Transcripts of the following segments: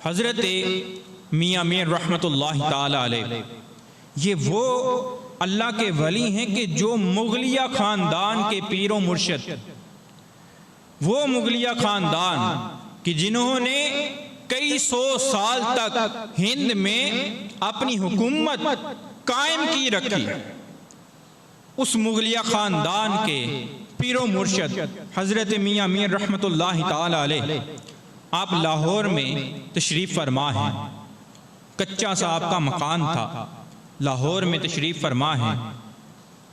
حضرت میاں میر رحمۃ اللہ تعالی علیہ یہ وہ اللہ کے ولی ہیں کہ جو مغلیہ خاندان کے پیر و مرشد، وہ مغلیہ خاندان کہ جنہوں نے کئی سو سال تک ہند میں اپنی حکومت قائم کی رکھی، اس مغلیہ خاندان کے پیر و مرشد حضرت میاں میر رحمۃ اللہ تعالی علیہ آپ لاہور میں تشریف فرما ہیں۔ کچا صاحب کا مکان تھا، لاہور میں تشریف فرما ہیں۔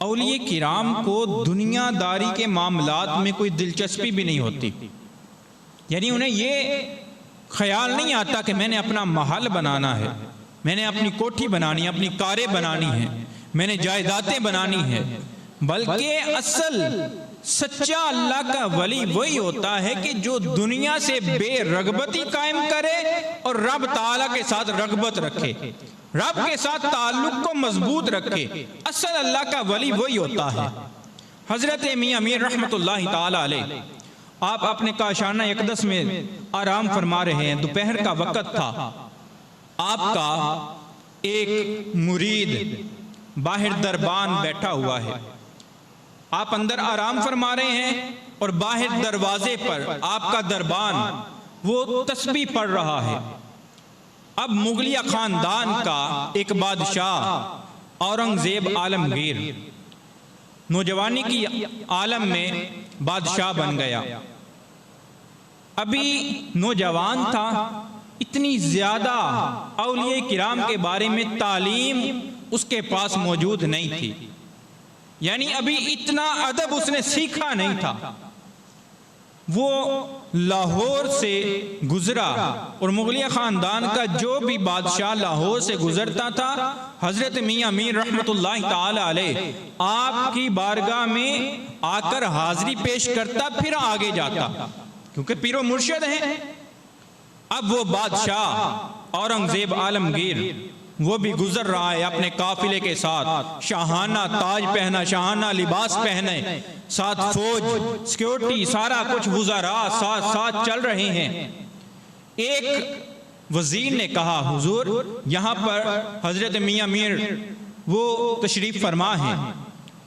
اولیاء کرام کو دنیا داری کے معاملات میں کوئی دلچسپی بھی نہیں ہوتی، یعنی انہیں یہ خیال نہیں آتا کہ میں نے اپنا محل بنانا ہے، میں نے اپنی کوٹھی بنانی ہے، اپنی کاریں بنانی ہیں، میں نے جائیدادیں بنانی ہیں، بلکہ اصل سچا اللہ کا ولی وہی ہوتا ہے کہ جو دنیا سے بے رغبتی قائم کرے اور رب تعالیٰ کے ساتھ رغبت رکھے، رب کے ساتھ تعلق کو مضبوط رکھے۔ اصل اللہ کا ولی وہی ہوتا ہے۔ حضرت میاں میر رحمۃ اللہ تعالی علیہ آپ اپنے کاشانہ اقدس میں آرام فرما رہے ہیں، دوپہر کا وقت تھا۔ آپ کا ایک مرید باہر دربان بیٹھا ہوا ہے، آپ اندر آرام فرما رہے ہیں اور باہر دروازے پر آپ کا دربان وہ تسبیح پڑھ رہا ہے۔ اب مغلیہ خاندان کا ایک بادشاہ اورنگزیب عالمگیر نوجوانی کی عالم میں بادشاہ بن گیا۔ ابھی نوجوان تھا، اتنی زیادہ اولیاء کرام کے بارے میں تعلیم اس کے پاس موجود نہیں تھی، یعنی ابھی اتنا ادب اس نے سیکھا نہیں تھا۔ وہ لاہور سے گزرا اور مغلیہ خاندان کا جو بھی بادشاہ لاہور سے گزرتا تھا، حضرت میاں میر رحمۃ اللہ تعالی علیہ آپ کی بارگاہ میں آ کر حاضری پیش کرتا، پھر آگے جاتا، کیونکہ پیر و مرشد ہیں۔ اب وہ بادشاہ اورنگزیب عالمگیر وہ بھی گزر رہا ہے اپنے قافلے کے ساتھ، شاہانہ تاج پہنا، شاہانہ لباس پہنے، ساتھ فوج، سیکیورٹی، سارا کچھ وزراء ساتھ ساتھ چل رہے ہیں۔ ایک وزیر نے کہا حضور یہاں پر حضرت میاں میر وہ تشریف فرما ہیں،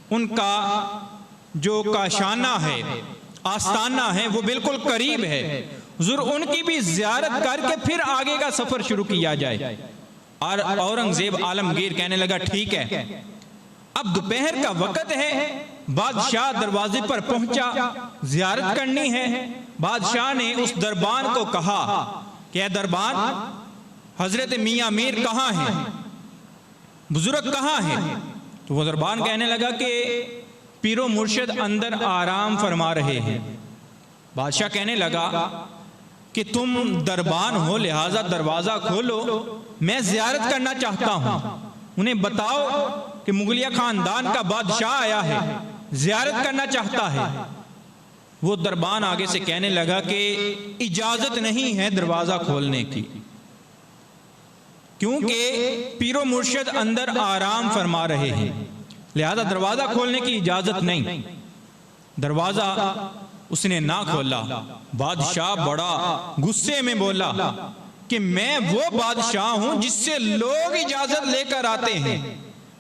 ان کا جو کاشانہ ہے، آستانہ ہے، وہ بالکل قریب ہے، حضور ان کی بھی زیارت کر کے پھر آگے کا سفر شروع کیا جائے۔ اور اورنگزیب عالمگیر کہنے لگا ٹھیک ہے۔ اب دوپہر کا وقت ہے، بادشاہ دروازے پر پہنچا، زیارت کرنی ہے۔ بادشاہ نے اس دربان کو کہا کہ اے دربان، حضرت میاں میر کہاں ہیں، بزرگ کہاں ہیں؟ تو وہ دربان کہنے لگا کہ پیر و مرشد اندر آرام فرما رہے ہیں۔ بادشاہ کہنے لگا کہ تم دربان ہو لہٰذا دروازہ کھولو، میں زیارت کرنا چاہتا ہوں، انہیں بتاؤ کہ مغلیہ خاندان کا بادشاہ آیا ہے، زیارت کرنا چاہتا ہے۔ وہ دربان آگے سے کہنے لگا کہ اجازت نہیں ہے دروازہ کھولنے کی، کیونکہ پیر و مرشد اندر آرام فرما رہے ہیں، لہذا دروازہ کھولنے کی اجازت نہیں۔ دروازہ اس نے نہ کھولا۔ بادشاہ بڑا غصے میں بولا کہ میں وہ بادشاہ ہوں جس سے لوگ اجازت لے کر آتے ہیں،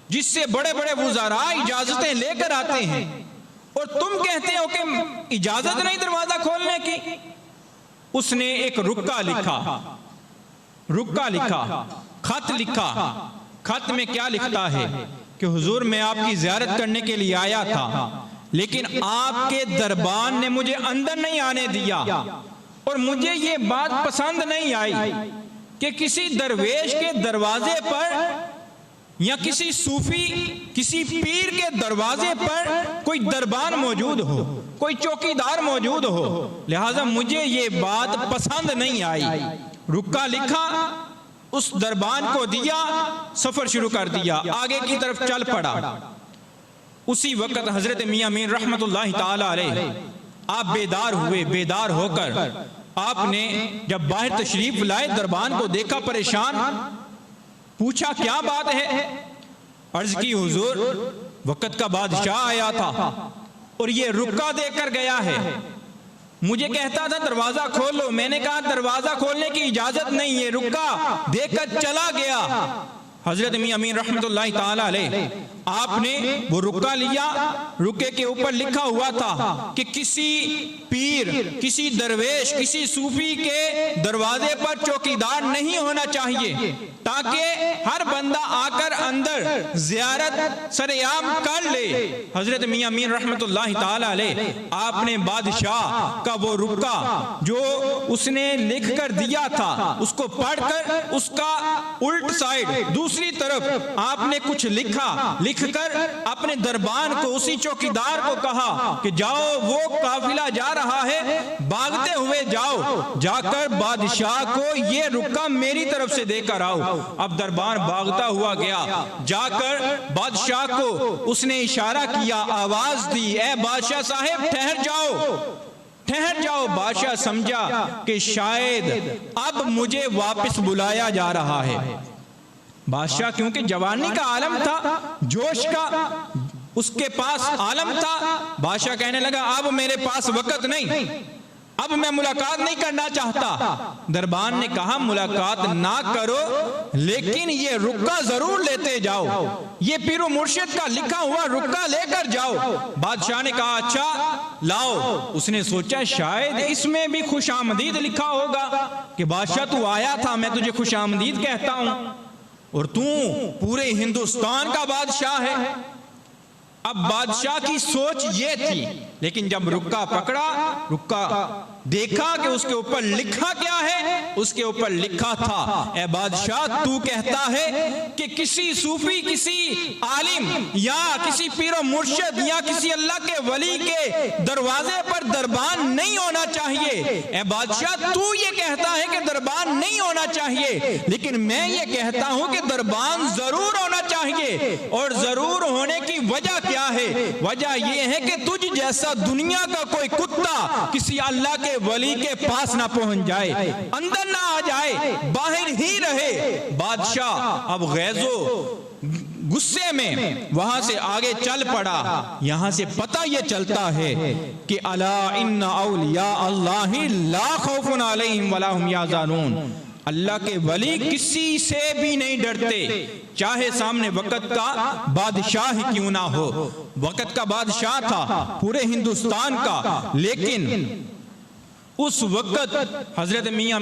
جس سے بڑے بڑے وزراء اجازتیں لے کر آتے ہیں، اور تم کہتے ہو کہ اجازت نہیں دروازہ کھولنے کی۔ اس نے ایک رکا لکھا، خط لکھا۔ خط میں کیا لکھتا ہے کہ حضور میں آپ کی زیارت کرنے کے لیے آیا تھا، لیکن آپ کے دربان نے مجھے اندر نہیں آنے دیا، اور مجھے یہ بات پسند نہیں آئی کہ کسی درویش کے دروازے پر یا کسی صوفی، کسی پیر کے دروازے پر کوئی دربان موجود ہو، کوئی چوکیدار موجود ہو، لہٰذا مجھے یہ بات پسند نہیں آئی۔ رکا لکھا، اس دربان کو دیا، سفر شروع کر دیا، آگے کی طرف چل پڑا۔ اسی وقت حضرت میاں میر رحمۃ اللہ تعالی علیہ آپ بیدار ہوئے۔ بیدار ہو کر آپ نے جب باہر تشریف لائے، دربان کو دیکھا پریشان، پوچھا کیا بات ہے؟ عرض کی حضور وقت کا بادشاہ آیا تھا اور یہ رکا دے کر گیا ہے، مجھے کہتا تھا دروازہ کھولو، میں نے کہا دروازہ کھولنے کی اجازت نہیں ہے، رکا، دیکھ کر چلا گیا۔ حضرت میاں امین رحمت اللہ تعالی علیہ آپ نے وہ رکا لیا، رکے کے اوپر لکھا ہوا تھا کہ کسی پیر، کسی درویش، کسی صوفی کے دروازے پر چوکیدار نہیں ہونا چاہیے، تاکہ ہر بندہ آ کر اندر زیارت سرعام کر لے۔ حضرت میاں امین رحمت اللہ تعالی علیہ آپ نے بادشاہ کا وہ رکا جو اس نے لکھ کر دیا تھا، اس کو پڑھ کر اس کا الٹ سائڈ دوسری طرف آپ نے کچھ لکھ کر اپنے دربان کو، اسی چوکیدار کو کہا کہ جاؤ، وہ قافلہ جا رہا ہے، بھاگتے ہوئے جاؤ، جا کر بادشاہ کو یہ رکا میری طرف سے دے کر آؤ۔ اب دربان بھاگتا ہوا گیا، جا کر بادشاہ کو اس نے اشارہ کیا، آواز دی، اے بادشاہ صاحب ٹھہر جاؤ، ٹھہر جاؤ۔ بادشاہ سمجھا کہ شاید اب مجھے واپس بلایا جا رہا ہے۔ بادشاہ کیونکہ جوانی کا عالم تھا، جوش کا اس کے پاس عالم تھا، بادشاہ کہنے لگا اب میرے پاس وقت نہیں، اب میں ملاقات نہیں کرنا چاہتا۔ دربان نے کہا ملاقات نہ کرو، لیکن یہ رکا ضرور لیتے جاؤ، یہ پیر و مرشد کا لکھا ہوا رکا لے کر جاؤ۔ بادشاہ نے کہا اچھا لاؤ۔ اس نے سوچا شاید اس میں بھی خوش آمدید لکھا ہوگا کہ بادشاہ تو آیا تھا، میں تجھے خوش آمدید کہتا ہوں، اور تو پورے ہندوستان کا بادشاہ ہے۔ اب بادشاہ کی سوچ یہ تھی، لیکن جب رکا پکڑا، رکا دیکھا کہ اس کے اوپر لکھا کیا ہے، اس کے اوپر لکھا تھا اے بادشاہ تو کہتا ہے کہ کسی صوفی، کسی عالم یا کسی پیر و مرشد یا کسی اللہ کے ولی کے دروازے پر دربان نہیں ہونا چاہیے۔ اے بادشاہ تو یہ کہتا ہے کہ دربان نہیں ہونا چاہیے، لیکن میں یہ کہتا ہوں کہ دربان ضرور ہونا چاہیے۔ اور ضرور ہونے کی وجہ کیا ہے؟ وجہ یہ ہے کہ تجھ جیسا دنیا کا کوئی کتا کسی اللہ کے ولی کے پاس نہ پہنچ جائے، اندر نہ آ جائے، باہر ہی رہے۔ بادشاہ اب غیظ و غصے میں وہاں سے آگے چل پڑا۔ یہاں سے پتہ یہ چلتا ہے کہ الا ان اولیاء اللہ لا خوف علیہم ولا هم یحزنون، اللہ کے ولی کسی سے بھی نہیں ڈرتے، چاہے سامنے وقت کا بادشاہ ہی کیوں نہ ہو۔ وقت کا بادشاہ تھا پورے ہندوستان کا، لیکن اس وقت حضرت میاں